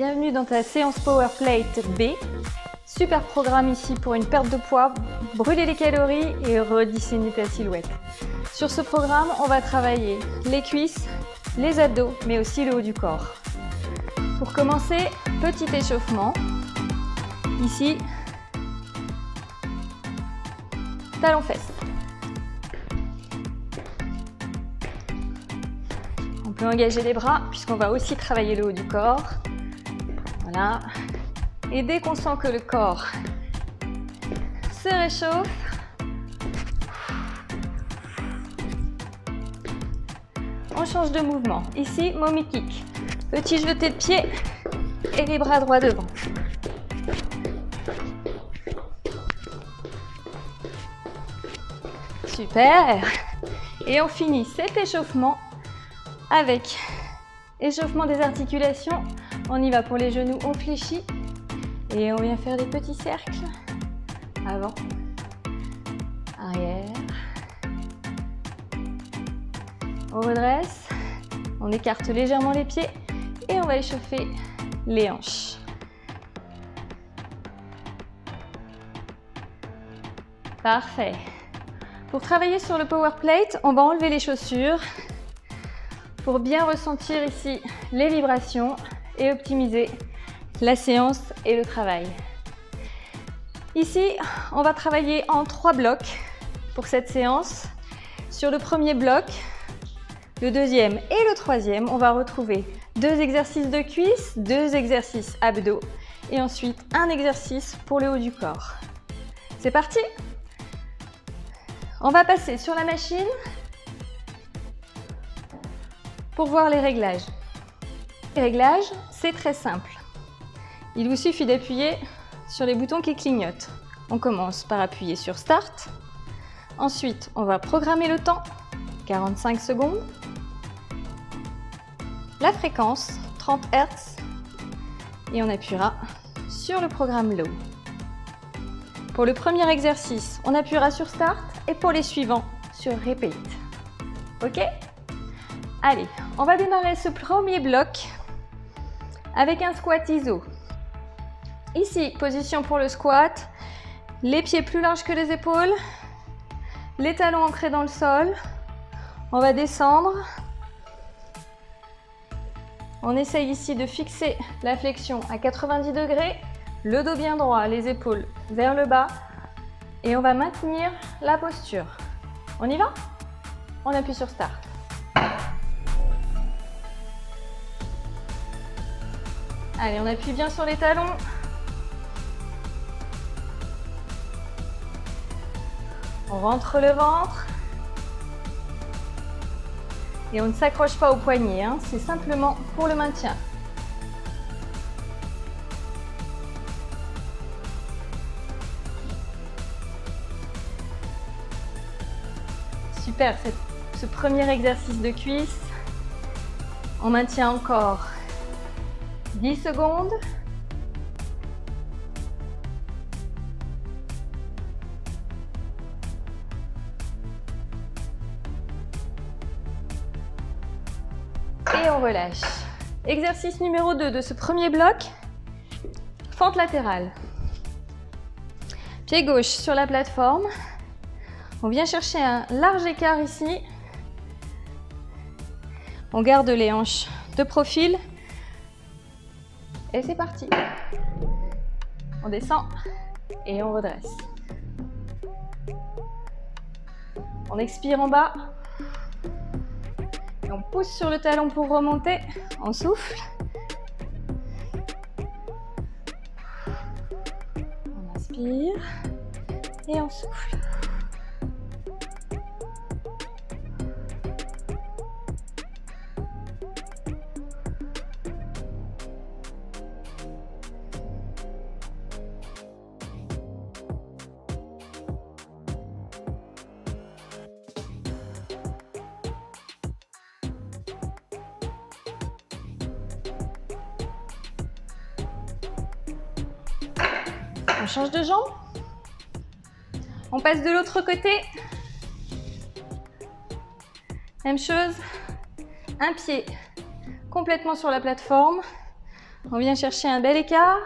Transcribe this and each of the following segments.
Bienvenue dans ta séance Power Plate B. Super programme ici pour une perte de poids, brûler les calories et redessiner ta silhouette. Sur ce programme, on va travailler les cuisses, les abdos, mais aussi le haut du corps. Pour commencer, petit échauffement. Ici, talons-fesses. On peut engager les bras puisqu'on va aussi travailler le haut du corps. Voilà. Et dès qu'on sent que le corps se réchauffe, on change de mouvement. Ici, mommy kick. Petit jeté de pied et les bras droits devant. Super. Et on finit cet échauffement avec échauffement des articulations. On y va pour les genoux, on fléchit et on vient faire des petits cercles. Avant, arrière. On redresse, on écarte légèrement les pieds et on va échauffer les hanches. Parfait. Pour travailler sur le Power Plate, on va enlever les chaussures pour bien ressentir ici les vibrations et optimiser la séance et le travail. Ici, on va travailler en 3 blocs pour cette séance. Sur le premier bloc, le deuxième et le troisième, on va retrouver 2 exercices de cuisses, 2 exercices abdos et ensuite un exercice pour le haut du corps. C'est parti! On va passer sur la machine pour voir les réglages. Les réglages, c'est très simple. Il vous suffit d'appuyer sur les boutons qui clignotent. On commence par appuyer sur Start. Ensuite, on va programmer le temps, 45 secondes. La fréquence, 30 Hz. Et on appuiera sur le programme Low. Pour le premier exercice, on appuiera sur Start et pour les suivants, sur Repeat. Ok? Allez, on va démarrer ce premier bloc avec un squat iso. Ici, position pour le squat, les pieds plus larges que les épaules, les talons ancrés dans le sol. On va descendre. On essaye ici de fixer la flexion à 90 degrés, le dos bien droit, les épaules vers le bas et on va maintenir la posture. On y va? On appuie sur Start. Allez, on appuie bien sur les talons. On rentre le ventre. Et on ne s'accroche pas au poignet, hein, c'est simplement pour le maintien. Super, ce premier exercice de cuisse. On maintient encore 10 secondes. Et on relâche. Exercice numéro 2 de ce premier bloc, fente latérale. Pied gauche sur la plateforme. On vient chercher un large écart ici. On garde les hanches de profil. Et c'est parti. On descend et on redresse. On expire en bas. Et on pousse sur le talon pour remonter. On souffle. On inspire et on souffle. On change de jambe. On passe de l'autre côté. Même chose. Un pied complètement sur la plateforme. On vient chercher un bel écart.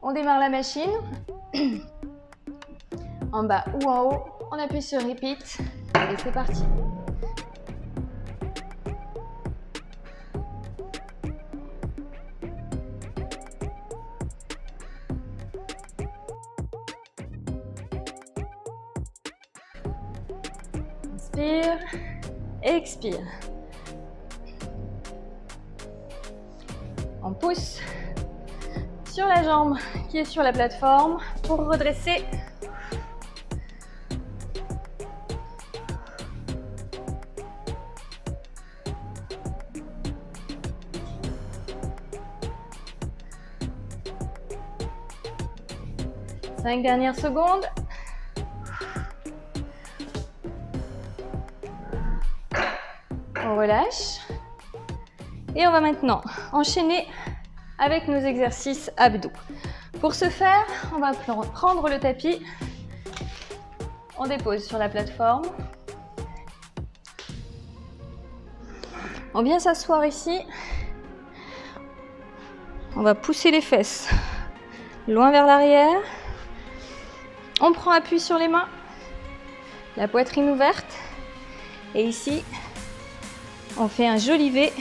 On démarre la machine. En bas ou en haut, on appuie sur repeat et c'est parti. Inspire, expire. On pousse sur la jambe qui est sur la plateforme pour redresser. Cinq dernières secondes. On relâche. Et on va maintenant enchaîner avec nos exercices abdos. Pour ce faire, on va prendre le tapis. On dépose sur la plateforme. On vient s'asseoir ici. On va pousser les fesses loin vers l'arrière. On prend appui sur les mains, la poitrine ouverte. Et ici, on fait un joli V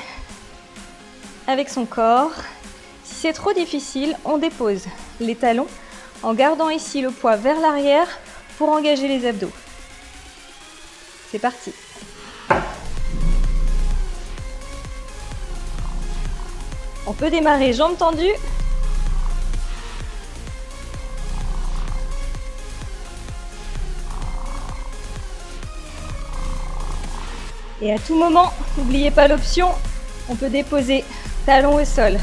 avec son corps. Si c'est trop difficile, on dépose les talons en gardant ici le poids vers l'arrière pour engager les abdos. C'est parti. On peut démarrer jambes tendues. Et à tout moment, n'oubliez pas l'option, on peut déposer talons au sol.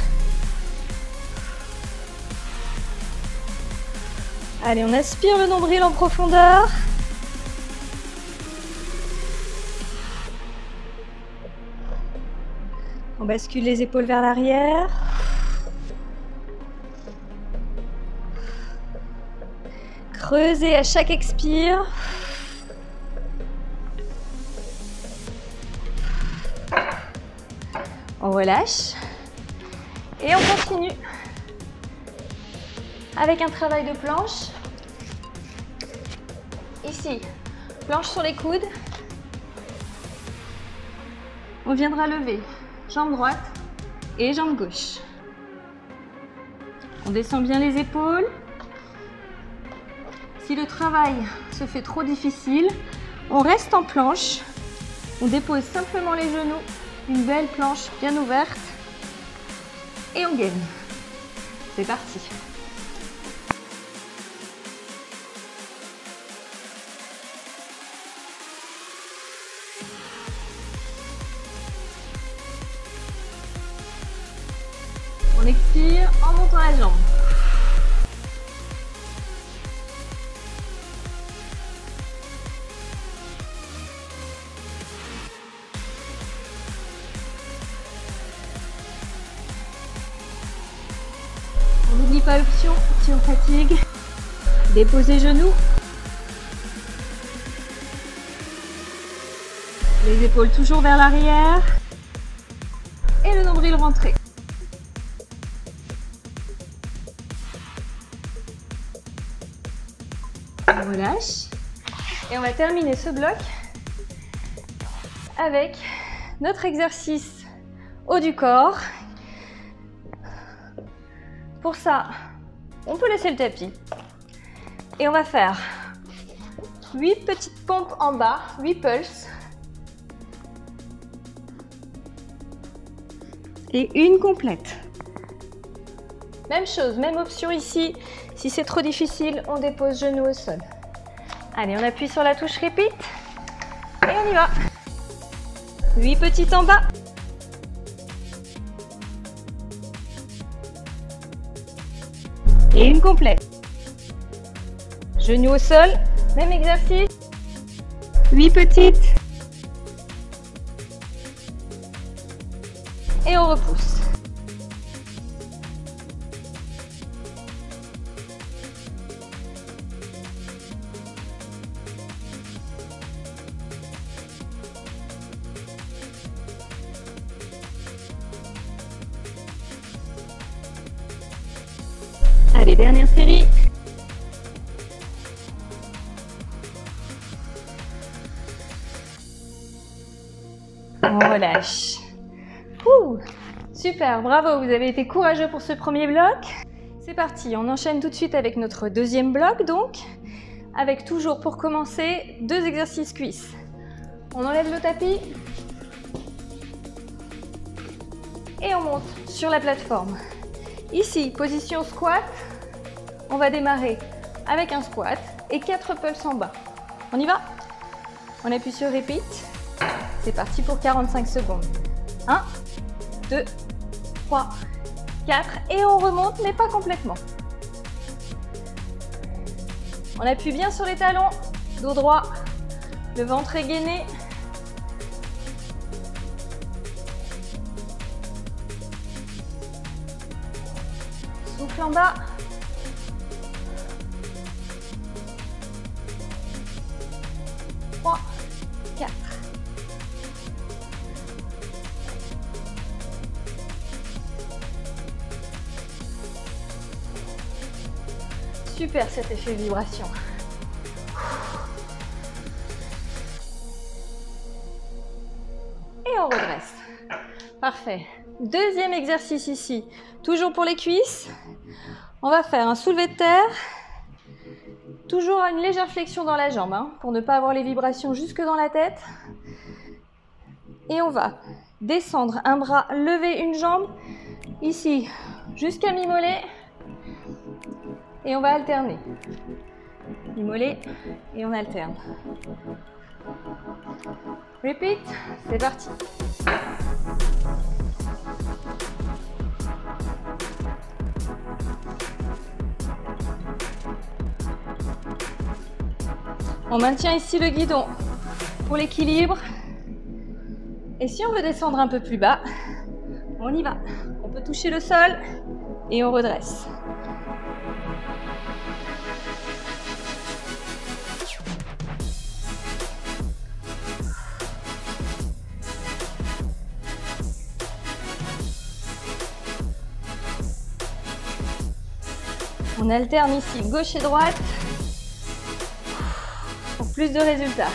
Allez, on aspire le nombril en profondeur. On bascule les épaules vers l'arrière. Creusez à chaque expire. On relâche et on continue avec un travail de planche. Ici, planche sur les coudes. On viendra lever jambe droite et jambe gauche. On descend bien les épaules. Si le travail se fait trop difficile, on reste en planche. On dépose simplement les genoux. Une belle planche bien ouverte et on gaine. C'est parti. On expire en montant la jambe. On n'oublie pas l'option, si on fatigue, déposer genoux. Les épaules toujours vers l'arrière. Et le nombril rentré. On relâche. Et on va terminer ce bloc avec notre exercice haut du corps. Pour ça, on peut laisser le tapis. Et on va faire 8 petites pompes en bas, 8 pulses. Et une complète. Même chose, même option ici. Si c'est trop difficile, on dépose genoux au sol. Allez, on appuie sur la touche repeat. Et on y va. 8 petites en bas. Et une complète. Genoux au sol, même exercice. 8 petites. Et on repousse. les dernières séries. On relâche. Ouh, super, bravo, vous avez été courageux pour ce premier bloc. C'est parti, on enchaîne tout de suite avec notre deuxième bloc donc, avec toujours pour commencer 2 exercices cuisses. On enlève le tapis et on monte sur la plateforme. Ici, position squat, on va démarrer avec un squat et 4 pulses en bas. On y va? On appuie sur repeat. C'est parti pour 45 secondes. 1, 2, 3, 4 et on remonte mais pas complètement. On appuie bien sur les talons, dos droit, le ventre est gainé. Souffle en bas. Super cet effet vibration. Et on redresse. Parfait. Deuxième exercice ici, toujours pour les cuisses. On va faire un soulevé de terre. Toujours une légère flexion dans la jambe, hein, pour ne pas avoir les vibrations jusque dans la tête. Et on va descendre un bras, lever une jambe, ici, jusqu'à mi-mollet. Et on va alterner. Mi-mollet et on alterne. Repeat, c'est parti. On maintient ici le guidon pour l'équilibre. Et si on veut descendre un peu plus bas, on y va. On peut toucher le sol et on redresse. On alterne ici gauche et droite pour plus de résultats.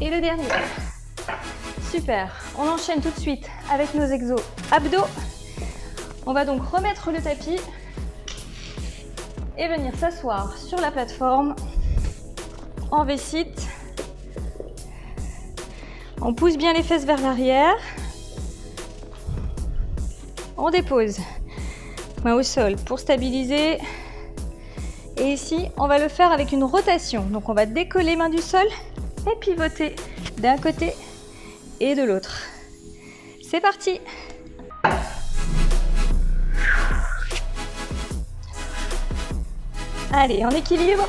Et le dernier. Super. On enchaîne tout de suite avec nos exos abdos. On va donc remettre le tapis et venir s'asseoir sur la plateforme en V-sit. On pousse bien les fesses vers l'arrière. On dépose, main au sol pour stabiliser. Et ici, on va le faire avec une rotation. Donc on va décoller main du sol et pivoter d'un côté et de l'autre. C'est parti! Allez, en équilibre.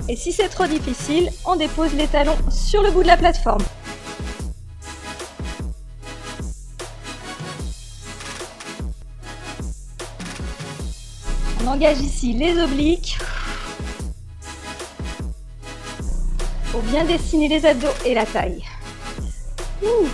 Et si c'est trop difficile, on dépose les talons sur le bout de la plateforme. On engage ici les obliques pour bien dessiner les abdos et la taille. Ouh.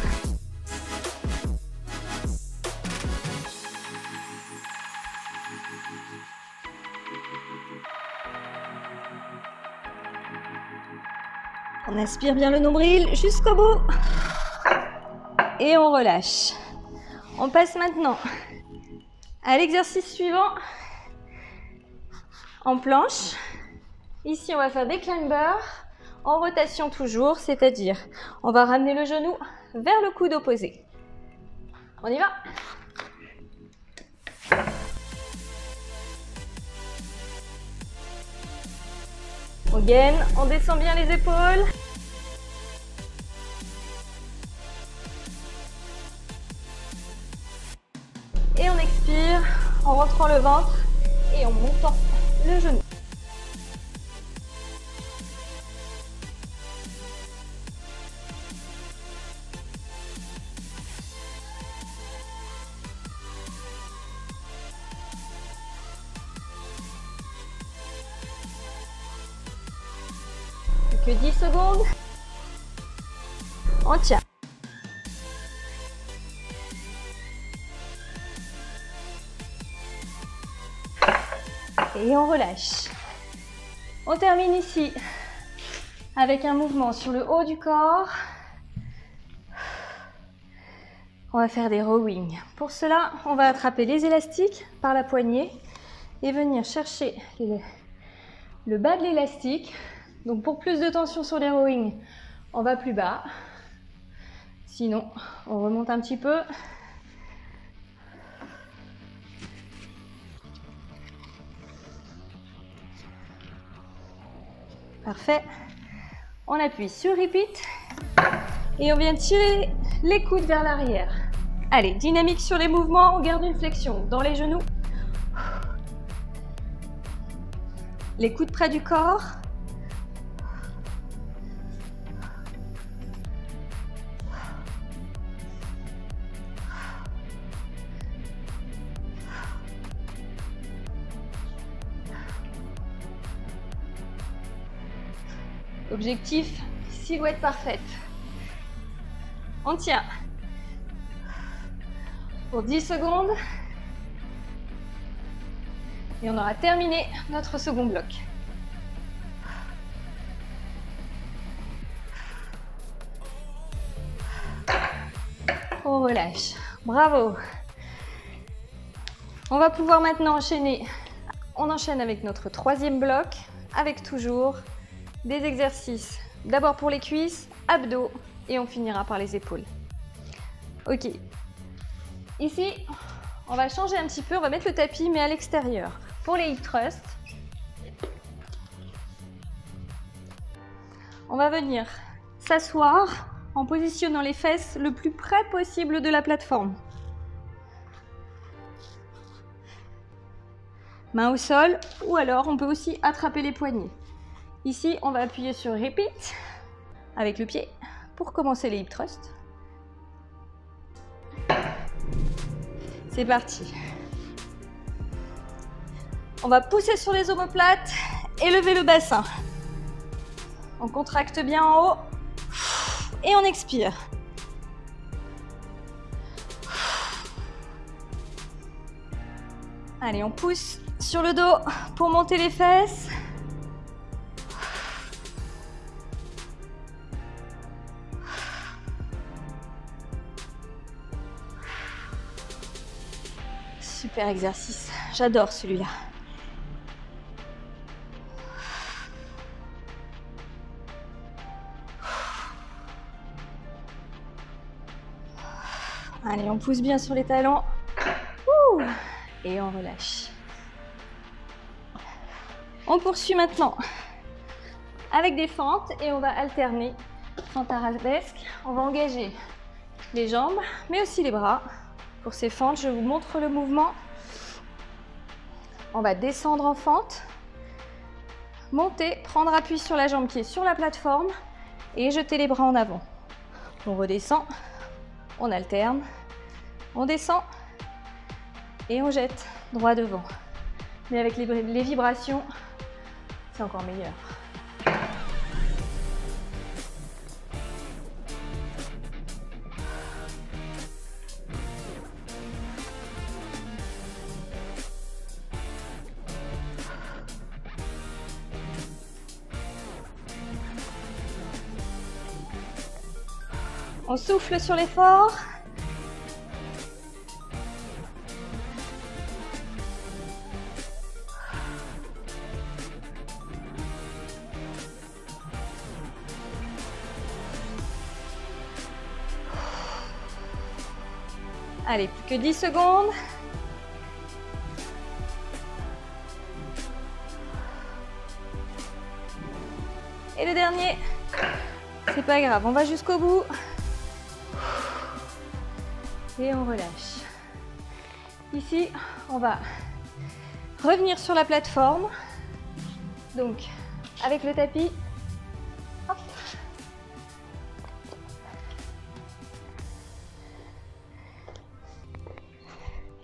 On inspire bien le nombril jusqu'au bout et on relâche. On passe maintenant à l'exercice suivant en planche. Ici, on va faire des climbers en rotation toujours, c'est-à-dire on va ramener le genou vers le coude opposé. On y va? On gaine, on descend bien les épaules. Et on expire en rentrant le ventre et en montant le genou. Que 10 secondes. On tient. Et on relâche. On termine ici avec un mouvement sur le haut du corps. On va faire des rowing. Pour cela, on va attraper les élastiques par la poignée et venir chercher le bas de l'élastique. Donc pour plus de tension sur les rowing, on va plus bas. Sinon, on remonte un petit peu. Parfait. On appuie sur repeat et on vient tirer les coudes vers l'arrière. Allez, dynamique sur les mouvements, on garde une flexion dans les genoux. Les coudes près du corps. Objectif, silhouette parfaite. On tient pour 10 secondes et on aura terminé notre second bloc. On relâche. Bravo. On va pouvoir maintenant enchaîner. On enchaîne avec notre troisième bloc avec toujours des exercices. D'abord pour les cuisses, abdos et on finira par les épaules. Ok. Ici, on va changer un petit peu. On va mettre le tapis mais à l'extérieur. Pour les hip thrusts, on va venir s'asseoir en positionnant les fesses le plus près possible de la plateforme. Main au sol ou alors on peut aussi attraper les poignets. Ici, on va appuyer sur repeat avec le pied pour commencer les hip thrusts. C'est parti. On va pousser sur les omoplates et lever le bassin. On contracte bien en haut et on expire. Allez, on pousse sur le dos pour monter les fesses. Super exercice, j'adore celui-là. Allez, on pousse bien sur les talons. Ouh, et on relâche. On poursuit maintenant avec des fentes et on va alterner fente arabesque. On va engager les jambes, mais aussi les bras. Pour ces fentes, je vous montre le mouvement. On va descendre en fente, monter, prendre appui sur la jambe qui est sur la plateforme et jeter les bras en avant. On redescend, on alterne, on descend et on jette droit devant. Mais avec les vibrations, c'est encore meilleur. On souffle sur l'effort. Allez, plus que 10 secondes. Et le dernier, c'est pas grave, on va jusqu'au bout. Et on relâche. Ici, on va revenir sur la plateforme. Donc, avec le tapis. Hop.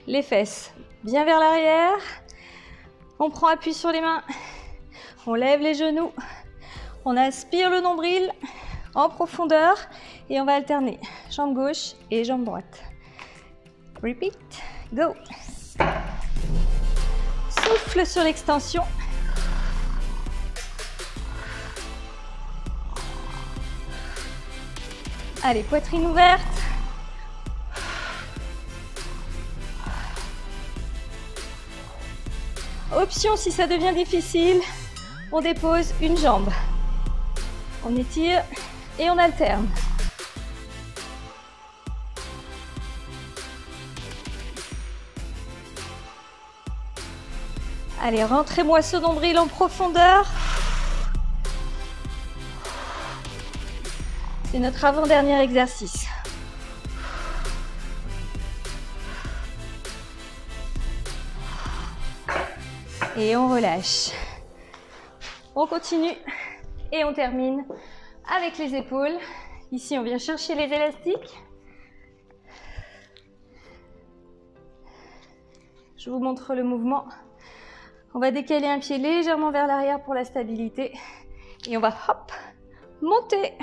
Les fesses bien vers l'arrière. On prend appui sur les mains. On lève les genoux. On aspire le nombril. en profondeur et on va alterner jambe gauche et jambe droite. Repeat, go. Souffle sur l'extension. Allez, poitrine ouverte. Option, si ça devient difficile, on dépose une jambe. On étire et on alterne. Allez, rentrez-moi ce nombril en profondeur. C'est notre avant-dernier exercice. Et on relâche. On continue et on termine avec les épaules. Ici, on vient chercher les élastiques. Je vous montre le mouvement. On va décaler un pied légèrement vers l'arrière pour la stabilité. Et on va hop, monter,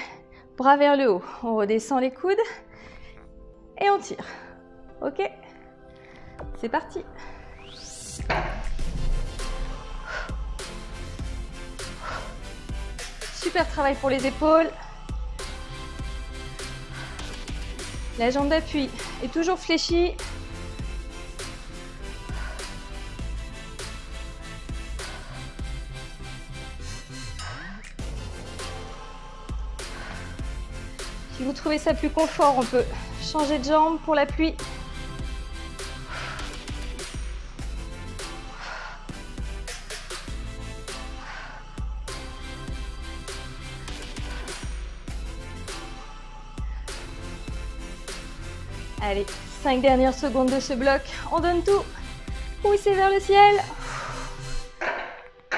bras vers le haut. On redescend les coudes et on tire. Ok? C'est parti. Super travail pour les épaules. La jambe d'appui est toujours fléchie. Si vous trouvez ça plus confort, on peut changer de jambe pour l'appui. Allez, 5 dernières secondes de ce bloc. On donne tout. Poussez vers le ciel.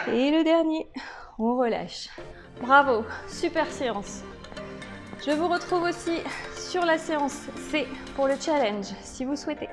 Et le dernier, on relâche. Bravo, super séance. Je vous retrouve aussi sur la séance C pour le challenge, si vous souhaitez.